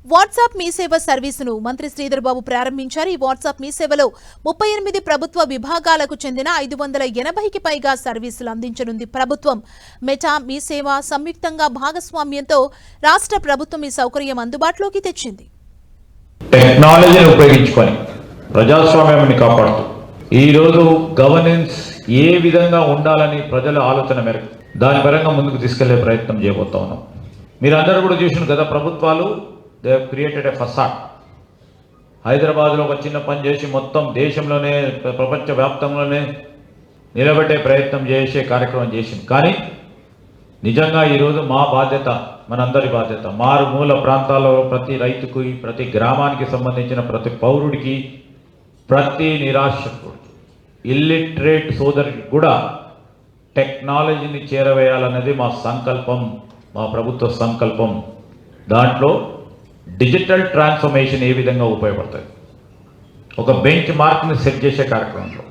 WhatsApp మీ సేవ సర్వీసును మంత్రి శ్రీధర్ బాబు ప్రారంభించారు. ఈ వాట్సాప్ మీ సేవలో 38 ప్రభుత్వ విభాగాలకు చెందిన 580కి పైగా సర్వీసులు అందించనుంది ప్రభుత్వం. మెటా మీ సేవ సంయుక్తంగా భాగస్వామ్యంతో రాష్ట్ర ప్రభుత్వం ఈ సౌకర్యం అందుబాటులోకి తెచ్చింది. టెక్నాలజీని ఉపయోగించుకొని ప్రజాస్వామ్యాన్ని కాపాడుతూ ఈ రోజు గవర్నెన్స్ ఏ విధంగా ఉండాలని ప్రజల ఆలోచన మేరకు దాని పరంగా ముందుకు తీసుకెళ్లే ప్రయత్నం చేయబోతా ఉన్నాం. మీరందరూ కూడా చూసిన గత ప్రభుత్వాలు they have created a facade. హైదరాబాద్లో ఒక చిన్న పని చేసి మొత్తం దేశంలోనే ప్రపంచవ్యాప్తంలోనే నిలబెట్టే ప్రయత్నం చేసే కార్యక్రమం చేసింది. కానీ నిజంగా ఈరోజు మా బాధ్యత, మనందరి బాధ్యత, మారుమూల ప్రాంతాల్లో ప్రతి రైతుకి, ప్రతి గ్రామానికి సంబంధించిన ప్రతి పౌరుడికి, ప్రతి నిరాశ్రకుడు, ఇల్లిటరేట్ సోదరికి కూడా టెక్నాలజీని చేరవేయాలన్నది మా సంకల్పం, మా ప్రభుత్వ సంకల్పం. దాంట్లో డిజిటల్ ట్రాన్స్ఫర్మేషన్ ఏ విధంగా ఉపయోగపడుతుంది, ఒక బెంచ్ మార్క్ని సెట్ చేసే కార్యక్రమంలో